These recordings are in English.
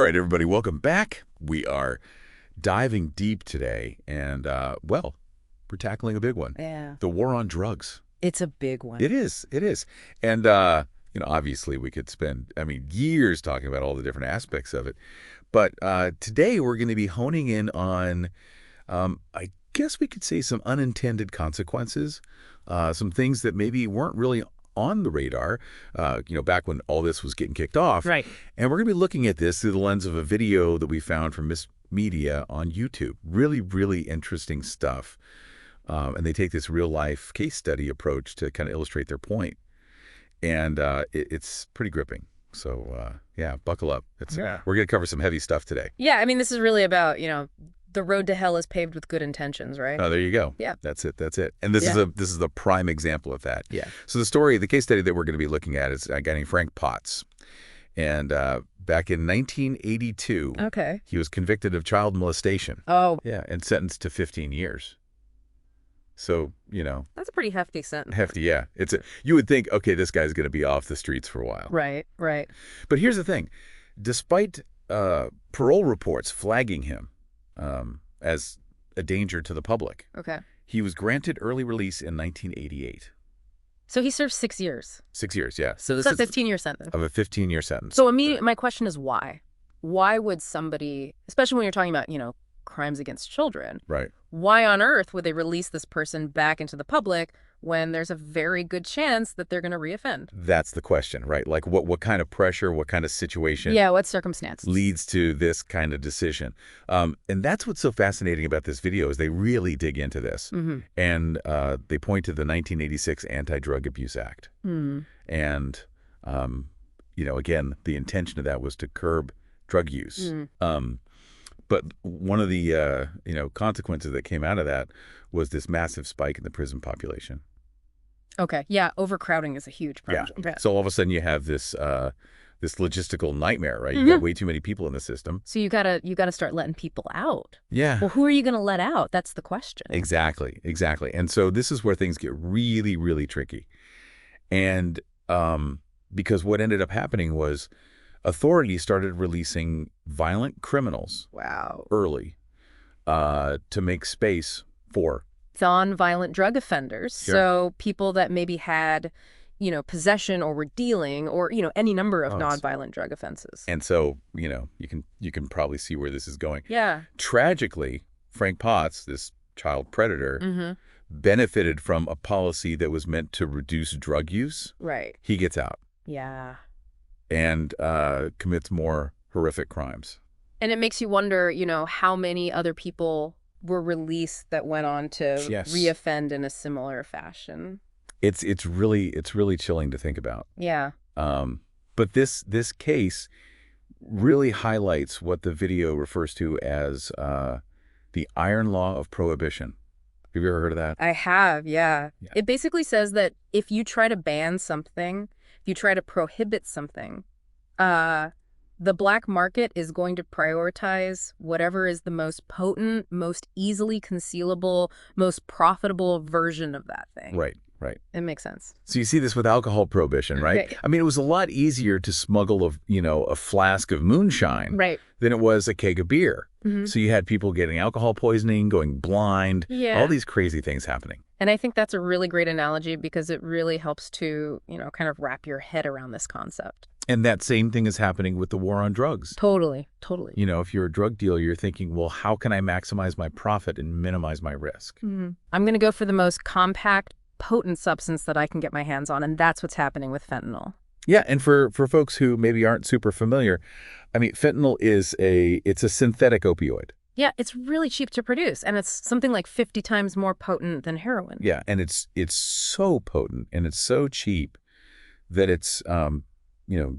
right, everybody, welcome back. We are diving deep today, and, well, we're tackling a big one. Yeah. The war on drugs. It's a big one. It is. It is. And, obviously we could spend, years talking about all the different aspects of it. But today we're going to be honing in on, I guess we could say, some unintended consequences, some things that maybe weren't really on the radar, back when all this was getting kicked off. Right. And we're going to be looking at this through the lens of a video that we found from Miss Media on YouTube. Really, really interesting stuff. And they take this real-life case study approach to kind of illustrate their point. And it's pretty gripping. So, yeah, buckle up. We're going to cover some heavy stuff today. Yeah, this is really about, the road to hell is paved with good intentions, right? Oh, there you go. Yeah. That's it. And this is a prime example of that. Yeah. So the case study that we're going to be looking at is a guy named Frank Potts. And back in 1982, he was convicted of child molestation. Oh. Yeah, and sentenced to 15 years. So, That's a pretty hefty sentence. Hefty, yeah. You would think, okay, this guy's going to be off the streets for a while. Right. But here's the thing. Despite parole reports flagging him as a danger to the public, he was granted early release in 1988. So he served 6 years. 6 years, yeah. So this is a 15-year sentence. Of a 15-year sentence. So my question is why? Why would somebody, especially when you're talking about, crimes against children, right? Why on earth would they release this person back into the public when there's a very good chance that they're going to reoffend? That's the question, right? Like what kind of pressure, what kind of situation? Yeah, what circumstance leads to this kind of decision? And that's what's so fascinating about this video is they really dig into this. Mm-hmm. And they point to the 1986 Anti-Drug Abuse Act. Mm-hmm. And, again, the intention of that was to curb drug use. Mm-hmm. But one of the, consequences that came out of that was this massive spike in the prison population. Okay. Yeah. Overcrowding is a huge problem. Yeah. So all of a sudden you have this logistical nightmare, right? Mm-hmm. You got way too many people in the system. So you gotta start letting people out. Yeah. Well, who are you going to let out? That's the question. Exactly. And so this is where things get really, really tricky. And because what ended up happening was authorities started releasing violent criminals early to make space for non-violent drug offenders. Sure. So people that maybe had, possession or were dealing or, any number of non-violent drug offenses. And so, you can probably see where this is going. Yeah. Tragically, Frank Potts, this child predator, mm-hmm. benefited from a policy that was meant to reduce drug use. Right. He gets out. Yeah. And commits more horrific crimes. And it makes you wonder, how many other people were released that went on to reoffend in a similar fashion. It's really chilling to think about. Yeah. But this case really highlights what the video refers to as the iron law of prohibition. Have you ever heard of that? I have, yeah. It basically says that if you try to ban something, you try to prohibit something, the black market is going to prioritize whatever is the most potent, most easily concealable, most profitable version of that thing. Right. It makes sense. So you see this with alcohol prohibition, right? Okay. It was a lot easier to smuggle a flask of moonshine than it was a keg of beer. Mm-hmm. So you had people getting alcohol poisoning, going blind, all these crazy things happening. And I think that's a really great analogy because it really helps to, kind of wrap your head around this concept. And that same thing is happening with the war on drugs. Totally. If you're a drug dealer, you're thinking, well, how can I maximize my profit and minimize my risk? Mm-hmm. I'm going to go for the most compact, potent substance that I can get my hands on, and that's what's happening with fentanyl. Yeah, and for folks who maybe aren't super familiar, fentanyl is a synthetic opioid. Yeah, it's really cheap to produce, and it's something like 50 times more potent than heroin. Yeah, and it's so potent and it's so cheap that it's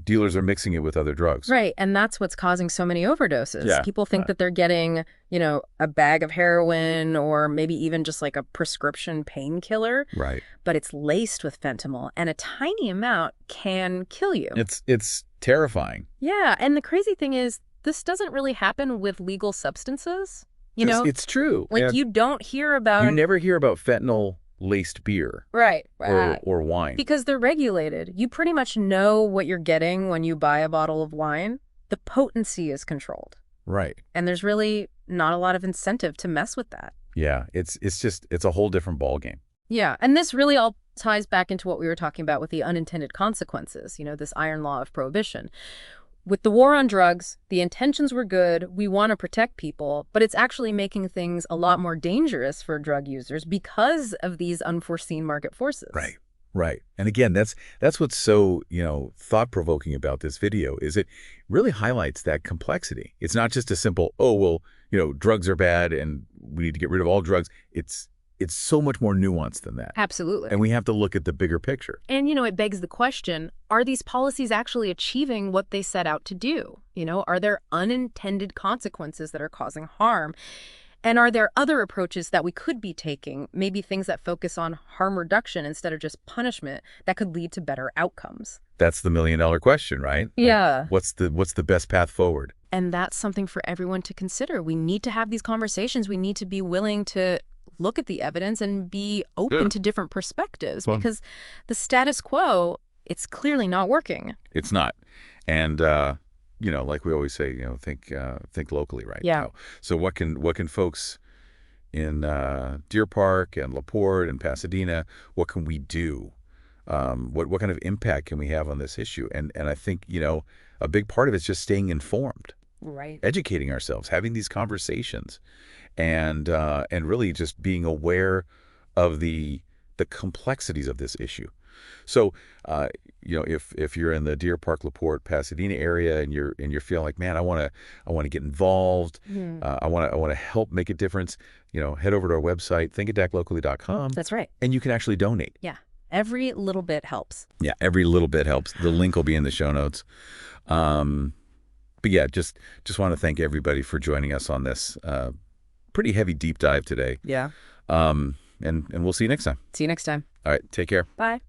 dealers are mixing it with other drugs. Right, and that's what's causing so many overdoses. Yeah. People think that they're getting, a bag of heroin or maybe even just like a prescription painkiller. Right. But it's laced with fentanyl, and a tiny amount can kill you. It's terrifying. Yeah, and the crazy thing is, this doesn't really happen with legal substances. It's true. You don't hear about... You never hear about fentanyl-laced beer. Right. Or wine. Because they're regulated. You pretty much know what you're getting when you buy a bottle of wine. the potency is controlled. Right. And there's really not a lot of incentive to mess with that. Yeah, it's a whole different ballgame. Yeah, and this really all ties back into what we were talking about with the unintended consequences, this iron law of prohibition. With the war on drugs, the intentions were good, we want to protect people, but it's actually making things a lot more dangerous for drug users because of these unforeseen market forces. Right. Right. And again, that's what's so, thought-provoking about this video is it really highlights that complexity. It's not just a simple, oh, well, drugs are bad and we need to get rid of all drugs. It's so much more nuanced than that. Absolutely. And we have to look at the bigger picture. And, it begs the question, are these policies actually achieving what they set out to do? Are there unintended consequences that are causing harm? And are there other approaches that we could be taking, maybe things that focus on harm reduction instead of just punishment, that could lead to better outcomes? That's the million-dollar question, right? Yeah. What's the best path forward? And that's something for everyone to consider. We need to have these conversations. We need to be willing to look at the evidence and be open to different perspectives because the status quo, it's clearly not working. It's not. And, like we always say, think locally, right? Yeah. So what can folks in Deer Park and LaPorte and Pasadena, what can we do? What kind of impact can we have on this issue? And I think, a big part of it is just staying informed. Right. Educating ourselves, having these conversations, and really just being aware of the complexities of this issue. So, if you're in the Deer Park, LaPorte, Pasadena area, and you're feeling like, man, I want to get involved, I want to help make a difference, head over to our website, thinkattacklocally.com. That's right. And you can actually donate. Yeah, every little bit helps. Yeah, every little bit helps. The link will be in the show notes. But yeah, just want to thank everybody for joining us on this pretty heavy deep dive today. Yeah. And we'll see you next time. See you next time. All right, take care. Bye.